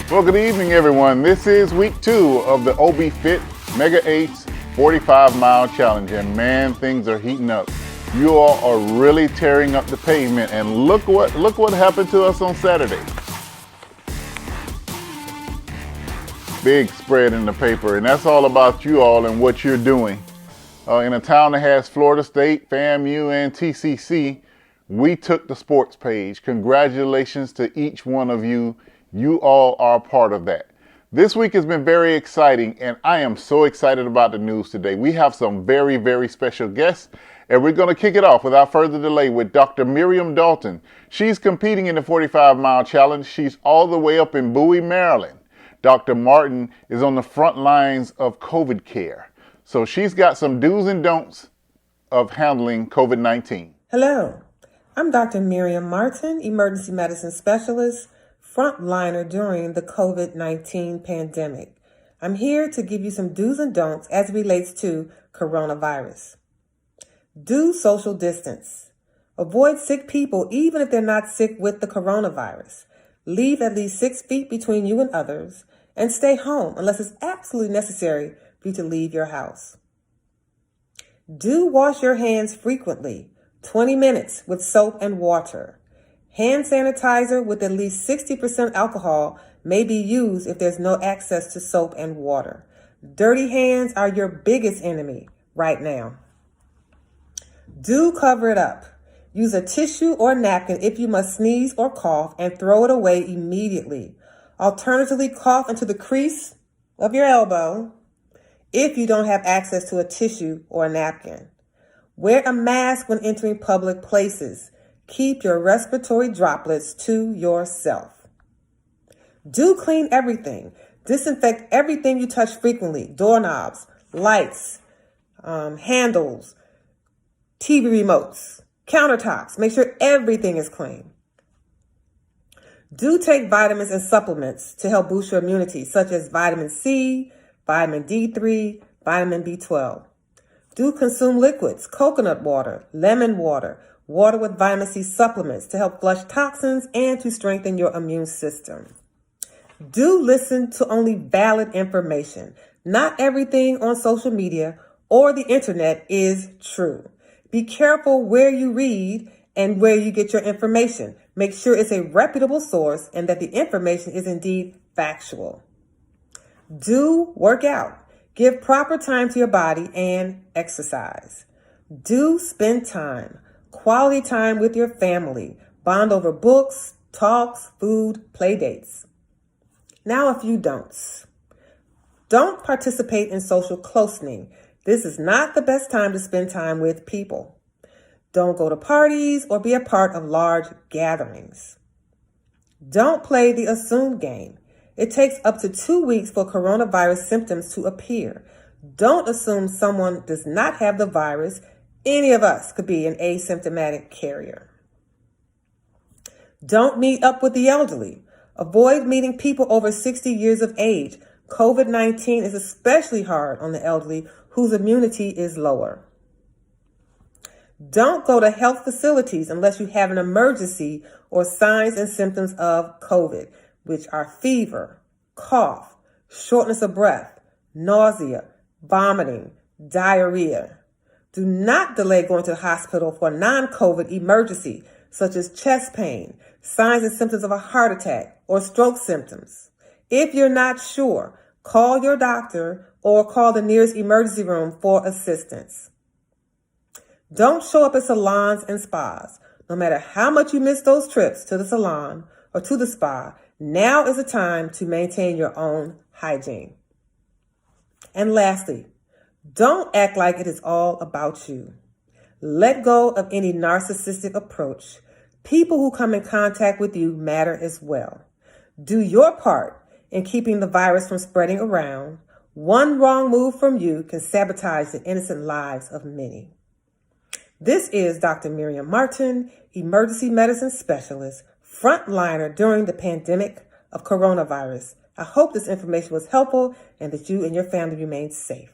Well, good evening, everyone. This is week 2 of the OB Fit Mega 8's 45-mile challenge, and man, things are heating up. You all are really tearing up the pavement, and look what happened to us on Saturday. Big spread in the paper, and that's all about you all and what you're doing. In a town that has Florida State, FAMU, and TCC, we took the sports page. Congratulations to each one of you. You all are part of that. This week has been very exciting, and I am so excited about the news today. We have some very, very special guests, and we're going to kick it off without further delay with Dr. Miriam Dalton. She's competing in the 45-mile challenge. She's all the way up in Bowie, Maryland. Dr. Martin is on the front lines of COVID care. So she's got some do's and don'ts of handling COVID-19. Hello, I'm Dr. Miriam Martin, emergency medicine specialist, frontliner during the COVID-19 pandemic. I'm here to give you some do's and don'ts as it relates to coronavirus. Do social distance. Avoid sick people even if they're not sick with the coronavirus. Leave at least 6 feet between you and others, and stay home unless it's absolutely necessary for you to leave your house. Do wash your hands frequently, 20 minutes with soap and water. Hand sanitizer with at least 60% alcohol may be used if there's no access to soap and water. Dirty hands are your biggest enemy right now. Do cover it up. Use a tissue or napkin if you must sneeze or cough, and throw it away immediately. Alternatively, cough into the crease of your elbow if you don't have access to a tissue or a napkin. Wear a mask when entering public places. Keep your respiratory droplets to yourself. Do clean everything. Disinfect everything you touch frequently. Doorknobs, lights, handles, TV remotes, countertops. Make sure everything is clean. Do take vitamins and supplements to help boost your immunity, such as vitamin C, vitamin D3, vitamin B12. Do consume liquids, coconut water, lemon water, water with vitamin C supplements to help flush toxins and to strengthen your immune system. Do listen to only valid information. Not everything on social media or the internet is true. Be careful where you read and where you get your information. Make sure it's a reputable source and that the information is indeed factual. Do work out. Give proper time to your body and exercise. Do spend time. Quality time with your family. Bond over books, talks, food, play dates. Now a few don'ts. Don't participate in social closening. This is not the best time to spend time with people. Don't go to parties or be a part of large gatherings. Don't play the assume game. It takes up to 2 weeks for coronavirus symptoms to appear. Don't assume someone does not have the virus. Any of us could be an asymptomatic carrier. Don't meet up with the elderly. Avoid meeting people over 60 years of age. COVID-19 is especially hard on the elderly whose immunity is lower. Don't go to health facilities unless you have an emergency or signs and symptoms of COVID, which are fever, cough, shortness of breath, nausea, vomiting, diarrhea. Do not delay going to the hospital for a non-COVID emergency, such as chest pain, signs and symptoms of a heart attack, or stroke symptoms. If you're not sure, call your doctor or call the nearest emergency room for assistance. Don't show up at salons and spas. No matter how much you miss those trips to the salon or to the spa, now is the time to maintain your own hygiene. And lastly, don't act like it is all about you. Let go of any narcissistic approach. People who come in contact with you matter as well. Do your part in keeping the virus from spreading around. One wrong move from you can sabotage the innocent lives of many. This is Dr. Miriam Martin, emergency medicine specialist, frontliner during the pandemic of coronavirus. I hope this information was helpful and that you and your family remain safe.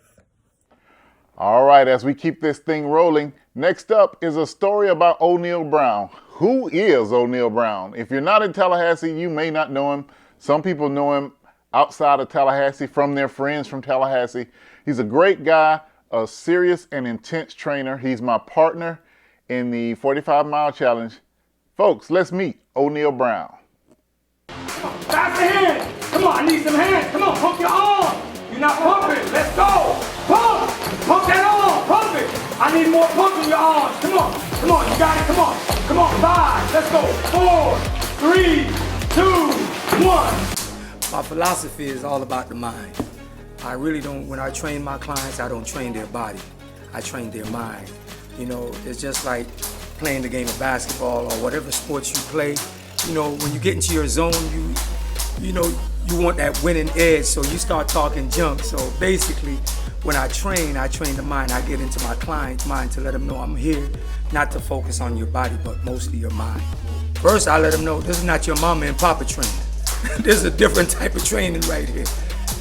All right, as we keep this thing rolling, next up is a story about O'Neal Brown. Who is O'Neal Brown? If you're not in Tallahassee, you may not know him. Some people know him outside of Tallahassee from their friends from Tallahassee. He's a great guy, a serious and intense trainer. He's my partner in the 45-mile challenge. Folks, let's meet O'Neal Brown. Pass the hand. Come on, I need some hands. Come on, pump your arm. You're not pumping. Let's go. Pump. Pump that arm. Pump it. I need more pump in your arms. Come on. Come on. You got it. Come on. Come on. 5. Let's go. 4, 3, 2, 1. My philosophy is all about the mind. I really don't, when I train my clients, I don't train their body. I train their mind. You know, it's just like playing the game of basketball or whatever sports you play. You know, when you get into your zone, you want that winning edge, so you start talking junk. So basically, when I train the mind. I get into my client's mind to let them know I'm here, not to focus on your body, but mostly your mind. First, I let them know this is not your mama and papa training. This is a different type of training right here.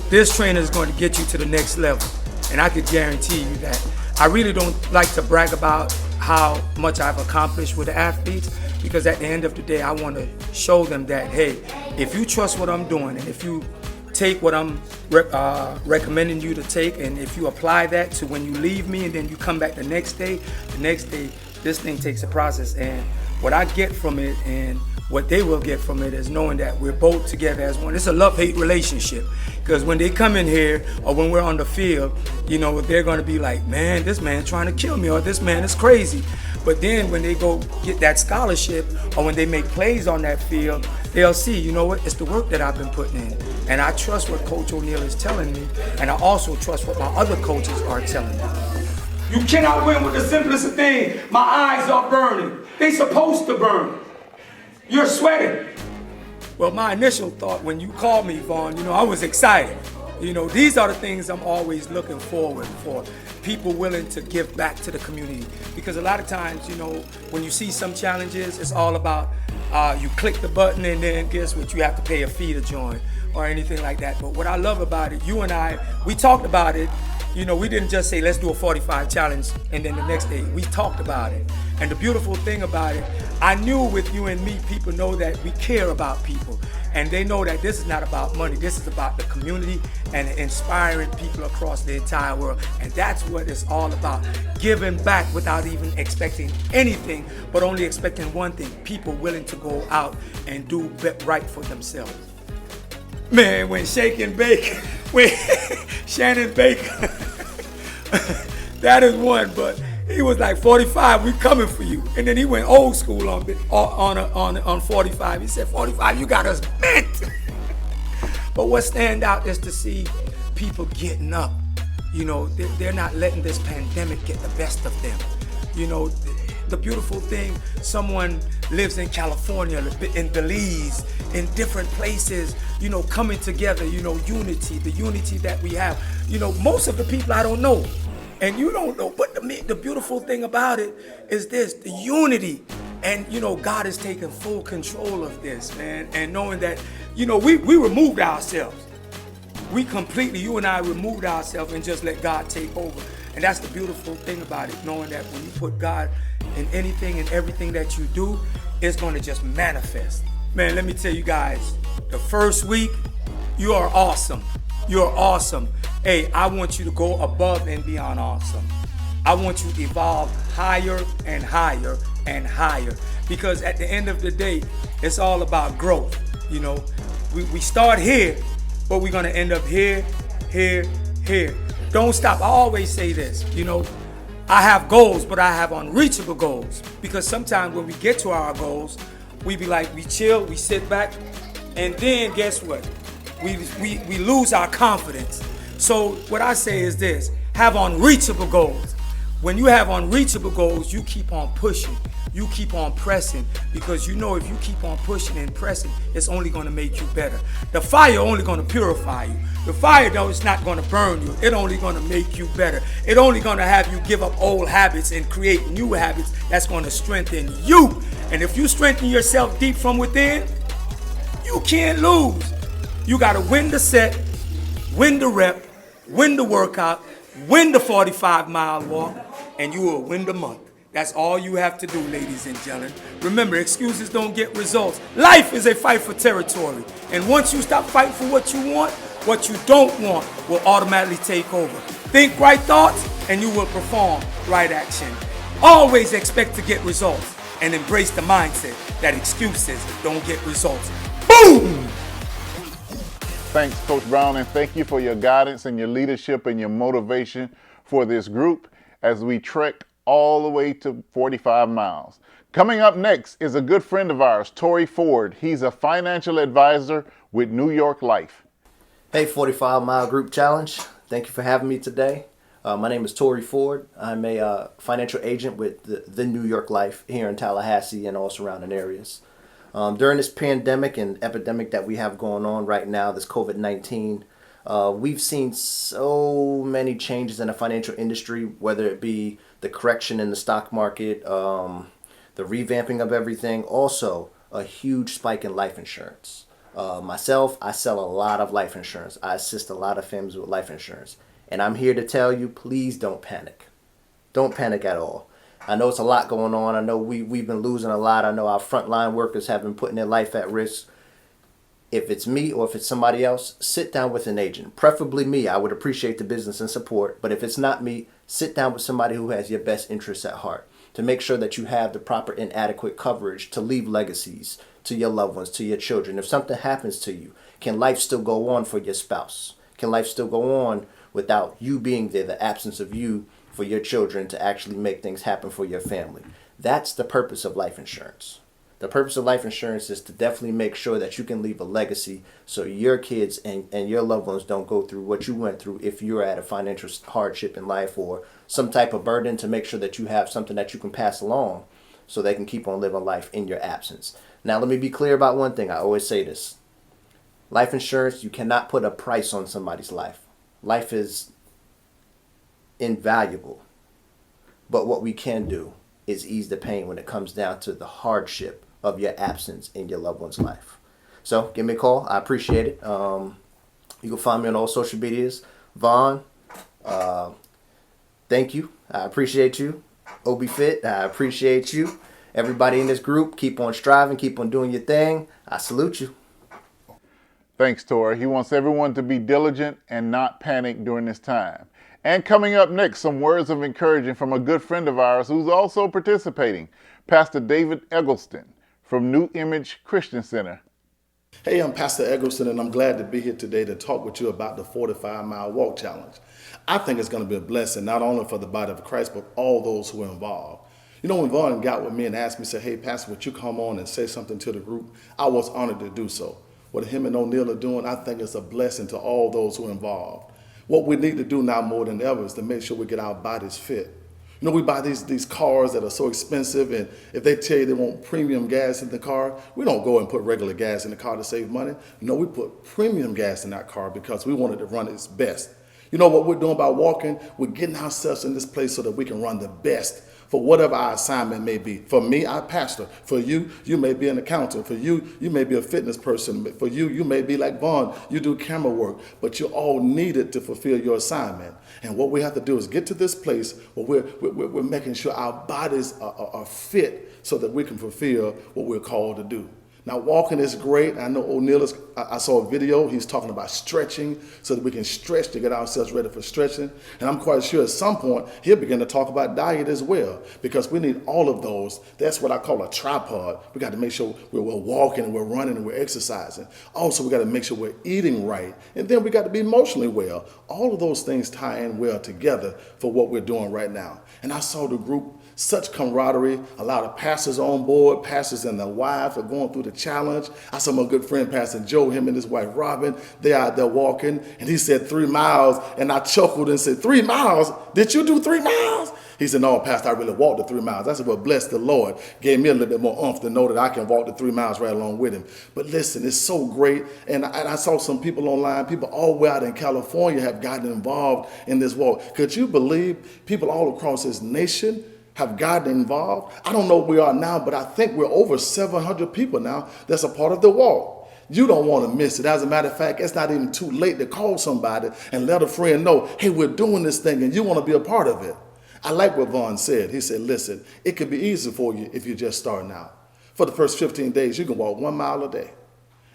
This trainer is going to get you to the next level. And I could guarantee you that. I really don't like to brag about how much I've accomplished with the athletes, because at the end of the day, I want to show them that, hey, if you trust what I'm doing and if you take what I'm recommending you to take, and if you apply that to when you leave me and then you come back the next day, this thing takes a process. And what I get from it and what they will get from it is knowing that we're both together as one. It's a love-hate relationship, because when they come in here or when we're on the field, you know, they're going to be like, man, this man's trying to kill me, or this man is crazy. But then when they go get that scholarship or when they make plays on that field, they'll see, you know what, it's the work that I've been putting in. And I trust what Coach O'Neal is telling me, and I also trust what my other coaches are telling me. You cannot win with the simplest of things. My eyes are burning. They supposed to burn. You're sweating. Well, my initial thought when you called me, Vaughn, you know, I was excited. You know, these are the things I'm always looking forward for. People willing to give back to the community. Because a lot of times, you know, when you see some challenges, it's all about you click the button and then guess what, you have to pay a fee to join or anything like that. But what I love about it, you and I, we talked about it. You know, we didn't just say, let's do a 45 challenge, and then the next day, we talked about it. And the beautiful thing about it, I knew with you and me, people know that we care about people. And they know that this is not about money. This is about the community and inspiring people across the entire world. And that's what it's all about. Giving back without even expecting anything, but only expecting one thing: people willing to go out and do right for themselves. Man, when Shake and Bake, when Shannon Baker, that is one, but he was like, 45, we coming for you. And then he went old school on 45. He said, 45, you got us bent. But what stand out is to see people getting up. You know, they're not letting this pandemic get the best of them. You know, the beautiful thing, someone lives in California, in Belize, in different places, you know, coming together, you know, unity, the unity that we have. You know, most of the people I don't know, and you don't know, but the beautiful thing about it is this, the unity. And, you know, God is taking full control of this, man. And knowing that, you know, we removed ourselves. We completely, you and I removed ourselves and just let God take over. And that's the beautiful thing about it, knowing that when you put God in anything and everything that you do, it's going to just manifest. Man, let me tell you guys, the first week, you are awesome. You're awesome. Hey, I want you to go above and beyond awesome. I want you to evolve higher and higher and higher, because at the end of the day, it's all about growth. You know, we start here, but we're going to end up here, here, here. Don't stop. I always say this, you know, I have goals, but I have unreachable goals, because sometimes when we get to our goals, we be like, we chill, we sit back, and then guess what? We lose our confidence. So what I say is this: have unreachable goals. When you have unreachable goals, you keep on pushing. you keep on pressing, because you know if you keep on pushing and pressing, it's only going to make you better. The fire only going to purify you. The fire, though, is not going to burn you. It only going to make you better. It only going to have you give up old habits and create new habits that's going to strengthen you. And if you strengthen yourself deep from within, you can't lose. You got to win the set, win the rep, win the workout, win the 45-mile walk, and you will win the month. That's all you have to do, ladies and gentlemen. Remember, excuses don't get results. Life is a fight for territory. And once you stop fighting for what you want, what you don't want will automatically take over. Think right thoughts, and you will perform right action. Always expect to get results, and embrace the mindset that excuses don't get results. Boom! Thanks, Coach Brown, and thank you for your guidance and your leadership and your motivation for this group as we trek all the way to 45 miles. Coming up next is a good friend of ours, Tory Ford. He's a financial advisor with New York Life. Hey, 45 Mile Group Challenge. Thank you for having me today. My name is Tory Ford. I'm a financial agent with the New York Life here in Tallahassee and all surrounding areas. During this pandemic and epidemic that we have going on right now, this COVID-19, we've seen so many changes in the financial industry, whether it be the correction in the stock market, the revamping of everything, also a huge spike in life insurance. Myself, I sell a lot of life insurance. I assist a lot of families with life insurance. And I'm here to tell you, please don't panic. Don't panic at all. I know it's a lot going on. I know we've been losing a lot. I know our frontline workers have been putting their life at risk. If it's me or if it's somebody else, sit down with an agent. Preferably me. I would appreciate the business and support. But if it's not me, sit down with somebody who has your best interests at heart to make sure that you have the proper and adequate coverage to leave legacies to your loved ones, to your children. If something happens to you, can life still go on for your spouse? Can life still go on without you being there, the absence of you for your children to actually make things happen for your family? That's the purpose of life insurance. The purpose of life insurance is to definitely make sure that you can leave a legacy so your kids and your loved ones don't go through what you went through if you're at a financial hardship in life or some type of burden, to make sure that you have something that you can pass along so they can keep on living life in your absence. Now, let me be clear about one thing. I always say this. Life insurance, you cannot put a price on somebody's life. Life is invaluable. But what we can do is ease the pain when it comes down to the hardship of your absence in your loved one's life. So give me a call. I appreciate it. You can find me on all social medias. Vaughn, thank you. I appreciate you. Obi Fit, I appreciate you. Everybody in this group, keep on striving, keep on doing your thing. I salute you. Thanks, Tori. He wants everyone to be diligent and not panic during this time. And coming up next, some words of encouragement from a good friend of ours who's also participating, Pastor David Eggleston from New Image Christian Center. Hey, I'm Pastor Eggleston, and I'm glad to be here today to talk with you about the 45-mile walk challenge. I think it's going to be a blessing, not only for the body of Christ, but all those who are involved. You know, when Vaughn got with me and asked me, said, hey, Pastor, would you come on and say something to the group? I was honored to do so. What him and O'Neill are doing, I think it's a blessing to all those who are involved. What we need to do now more than ever is to make sure we get our bodies fit. You know, we buy these cars that are so expensive, and if they tell you they want premium gas in the car, we don't go and put regular gas in the car to save money. No, we put premium gas in that car because we want it to run its best. You know what we're doing by walking? We're getting ourselves in this place so that we can run the best for whatever our assignment may be. For me, I pastor. For you, you may be an accountant. For you, you may be a fitness person. For you, you may be like Vaughn. You do camera work. But you're all needed to fulfill your assignment. And what we have to do is get to this place where we're making sure our bodies are fit so that we can fulfill what we're called to do. Now, walking is great. I know O'Neill I saw a video. He's talking about stretching so that we can stretch to get ourselves ready for stretching. And I'm quite sure at some point he'll begin to talk about diet as well, because we need all of those. That's what I call a tripod. We got to make sure we're walking and we're running and we're exercising. Also, we got to make sure we're eating right. And then we got to be emotionally well. All of those things tie in well together for what we're doing right now. And I saw the group, such camaraderie, a lot of pastors on board, pastors and their wives are going through the challenge. I saw my good friend, Pastor Joe, him and his wife, Robin, they're out there walking, and he said 3 miles, and I chuckled and said, 3 miles? Did you do 3 miles? He said, no, Pastor, I really walked the 3 miles. I said, well, bless the Lord. Gave me a little bit more oomph to know that I can walk the 3 miles right along with him. But listen, it's so great. And I saw some people online, people all the way out in California have gotten involved in this walk. Could you believe people all across this nation have gotten involved? I don't know where we are now, but I think we're over 700 people now that's a part of the walk. You don't want to miss it. As a matter of fact, it's not even too late to call somebody and let a friend know, hey, we're doing this thing and you want to be a part of it. I like what Vaughn said. He said, listen, it could be easy for you if you're just starting out. For the first 15 days, you can walk 1 mile a day.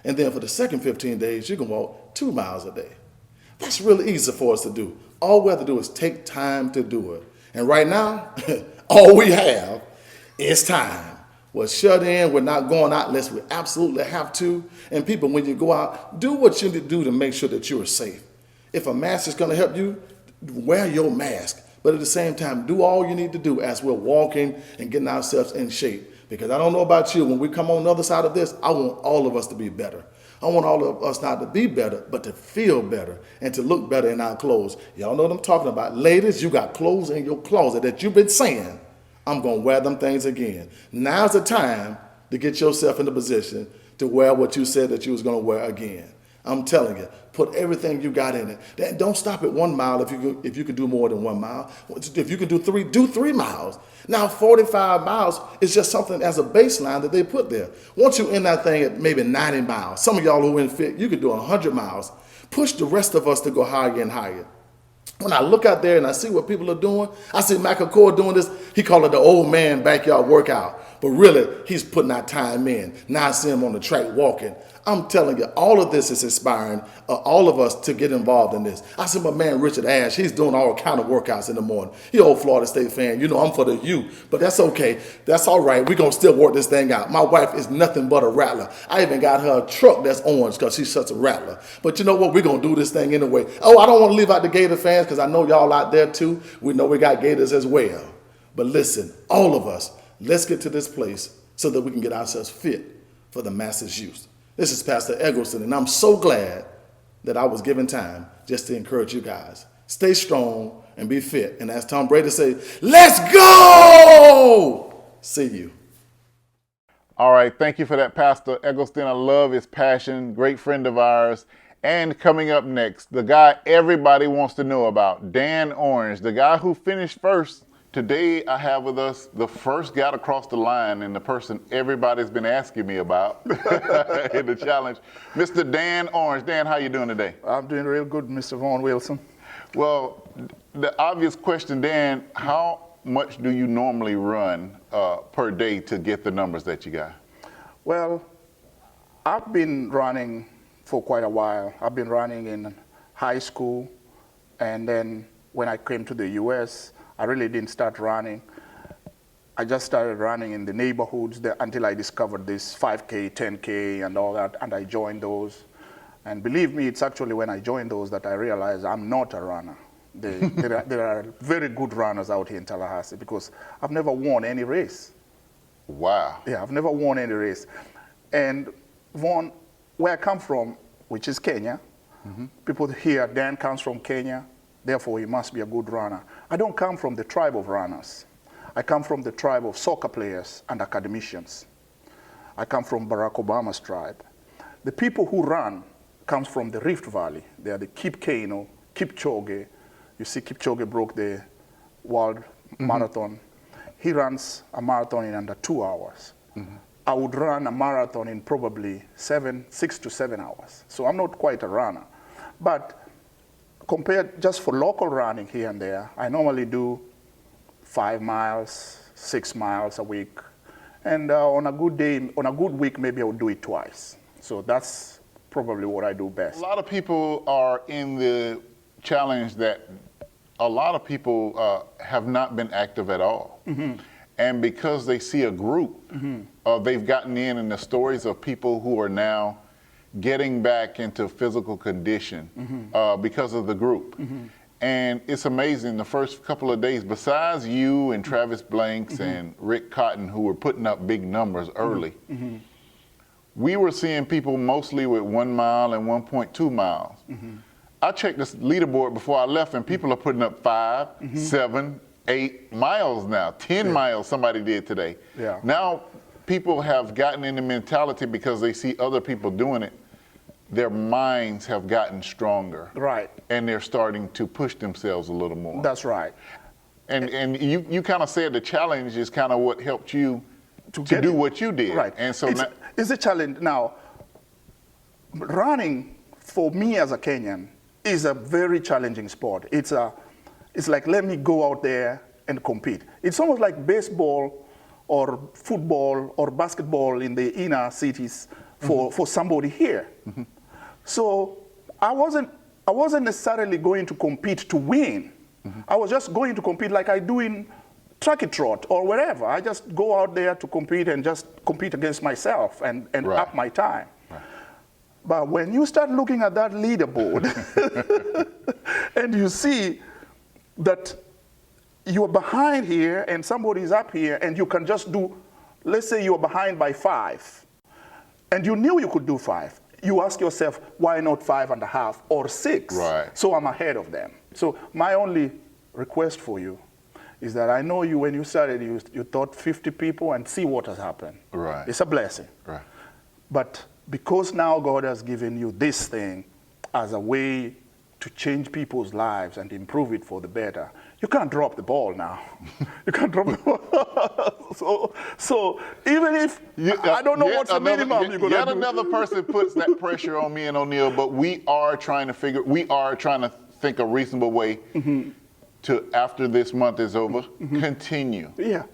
And then for the second 15 days, you can walk 2 miles a day. That's really easy for us to do. All we have to do is take time to do it. And right now, all we have is time. We're shut in. We're not going out unless we absolutely have to. And people, when you go out, do what you need to do to make sure that you are safe. If a mask is going to help you, wear your mask. But at the same time, do all you need to do as we're walking and getting ourselves in shape. Because I don't know about you, when we come on the other side of this, I want all of us to be better. I want all of us not to be better, but to feel better and to look better in our clothes. Y'all know what I'm talking about. Ladies, you got clothes in your closet that you've been saying, I'm going to wear them things again. Now's the time to get yourself in the position to wear what you said that you was going to wear again. I'm telling you, put everything you got in it. Then don't stop at 1 mile if you could do more than 1 mile. If you can do 3 miles. Now 45 miles is just something as a baseline that they put there. Once you in that thing at maybe 90 miles, some of y'all who in fit, you could do 100 miles. Push the rest of us to go higher and higher. When I look out there and I see what people are doing, I see Michael Kors doing this. He called it the old man backyard workout. But really, he's putting that time in. Now I see him on the track walking. I'm telling you, all of this is inspiring all of us to get involved in this. I see my man Richard Ash. He's doing all kind of workouts in the morning. He old Florida State fan. You know, I'm for the U. But that's okay. That's all right. We're going to still work this thing out. My wife is nothing but a rattler. I even got her a truck that's orange because she's such a rattler. But you know what? We're going to do this thing anyway. Oh, I don't want to leave out the Gator fans because I know y'all out there too. We know we got Gators as well. But listen, all of us, let's get to this place so that we can get ourselves fit for the masses' use. This is Pastor Eggleston, and I'm so glad that I was given time just to encourage you guys. Stay strong and be fit. And as Tom Brady said, let's go! See you. All right, thank you for that, Pastor Eggleston. I love his passion, great friend of ours. And coming up next, the guy everybody wants to know about, Dan Orange, the guy who finished first. Today, I have with us the first guy to cross the line and the person everybody's been asking me about in the challenge, Mr. Dan Orange. Dan, how you doing today? I'm doing real good, Mr. Vaughn Wilson. Well, the obvious question, Dan, how much do you normally run per day to get the numbers that you got? Well, I've been running for quite a while. I've been running in high school, and then when I came to the U.S., I really didn't start running. I just started running in the neighborhoods until I discovered this 5K, 10K, and all that, and I joined those. And believe me, it's actually when I joined those that I realized I'm not a runner. There are very good runners out here in Tallahassee because I've never won any race. Wow. Yeah, I've never won any race. And Vaughn, where I come from, which is Kenya, people here, Dan comes from Kenya, therefore he must be a good runner. I don't come from the tribe of runners. I come from the tribe of soccer players and academicians. I come from Barack Obama's tribe. The people who run comes from the Rift Valley. They are the Kipchoge. You see Kipchoge broke the world marathon. He runs a marathon in under 2 hours. I would run a marathon in probably 6 to 7 hours. So I'm not quite a runner. But compared just for local running here and there, I normally do 5 miles, 6 miles a week. And on a good day, on a good week, maybe I would do it twice. So that's probably what I do best. A lot of people are in the challenge that a lot of people have not been active at all. And because they see a group, they've gotten in the stories of people who are now getting back into physical condition because of the group. And it's amazing, the first couple of days, besides you and Travis Blanks and Rick Cotton, who were putting up big numbers early, we were seeing people mostly with 1 mile and 1.2 miles. I checked this leaderboard before I left, and people are putting up 5, 7, 8 miles now, 10 miles somebody did today. Yeah. Now people have gotten in the mentality because they see other people doing it. Their minds have gotten stronger. Right. And they're starting to push themselves a little more. That's right. And you kind of said the challenge is kind of what helped you to do what you did. Right. And so it's a challenge. Now, running for me as a Kenyan is a very challenging sport. It's like, let me go out there and compete. It's almost like baseball or football or basketball in the inner cities for somebody here. Mm-hmm. So I wasn't necessarily going to compete to win. Mm-hmm. I was just going to compete like I do in track and trot or wherever. I just go out there to compete and just compete against myself and right. up my time. Right. But when you start looking at that leaderboard and you see that you're behind here and somebody's up here and you can just do, let's say you're behind by 5 and you knew you could do 5. You ask yourself, why not 5.5 or 6? Right. So I'm ahead of them. So my only request for you is that I know you, when you started, you thought 50 people and see what has happened. Right. It's a blessing. Right. But because now God has given you this thing as a way to change people's lives and improve it for the better, you can't drop the ball now. You can't drop the ball. So even if, I don't know what's the minimum you're going to do. Yet another person puts that pressure on me and O'Neal, but we are trying to think a reasonable way to, after this month is over, continue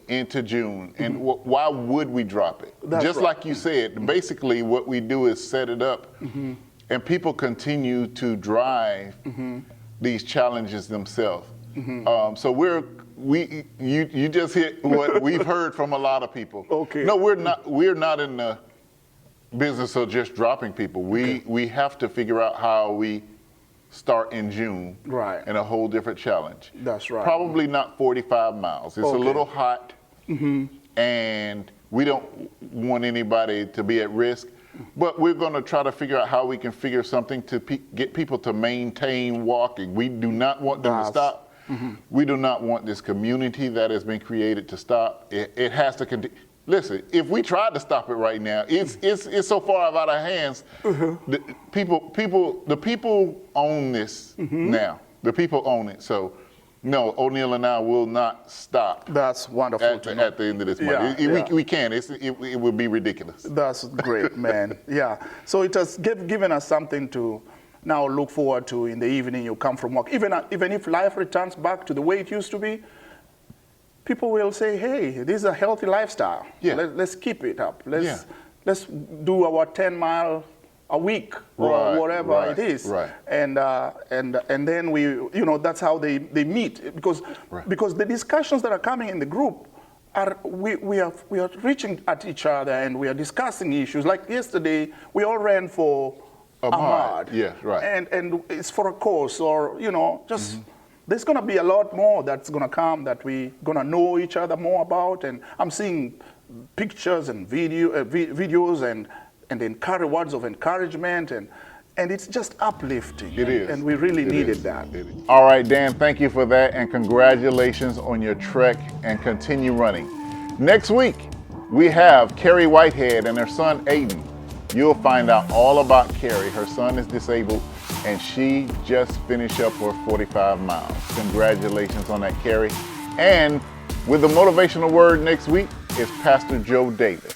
into June. And why would we drop it? Just right. Like you said, basically what we do is set it up and people continue to drive these challenges themselves. So you just hit what we've heard from a lot of people. Okay. No, we're not in the business of just dropping people. We have to figure out how we start in June. Right. And a whole different challenge. That's right. Probably not 45 miles. It's a little hot and we don't want anybody to be at risk. But we're going to try to figure out how we can figure something to get people to maintain walking. We do not want them to stop. We do not want this community that has been created to stop. It has to continue. Listen, if we tried to stop it right now, it's so far out of our hands. The people own this now. The people own it. So, no, O'Neal and I will not stop. That's wonderful at the end of this month. We can. It would be ridiculous. That's great, man. Yeah. So it has given us something to now look forward to in the evening. You come from work. Even if life returns back to the way it used to be, people will say, hey, this is a healthy lifestyle. Yeah. Let's keep it up. Let's do our 10-mile a week or whatever it is. Right. And then we, that's how they meet, because the discussions that are coming in the group we are reaching at each other and we are discussing issues. Like yesterday, we all ran for Ahmad. Yeah, right. And it's for a cause, or just there's going to be a lot more that's going to come that we're going to know each other more about. And I'm seeing pictures and videos and words of encouragement, and it's just uplifting. It is. And we really needed that. All right, Dan, thank you for that, and congratulations on your trek, and continue running. Next week, we have Carrie Whitehead and her son, Aiden. You'll find out all about Carrie. Her son is disabled, and she just finished up her 45 miles. Congratulations on that, Carrie. And with the motivational word next week is Pastor Joe Davis.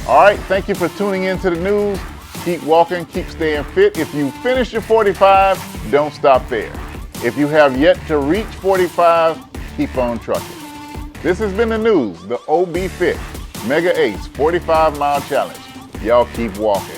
All right, thank you for tuning into the news. Keep walking, keep staying fit. If you finish your 45, don't stop there. If you have yet to reach 45, keep on trucking. This has been the news, the OB Fit Mega Ace 45 Mile Challenge. Y'all keep walking.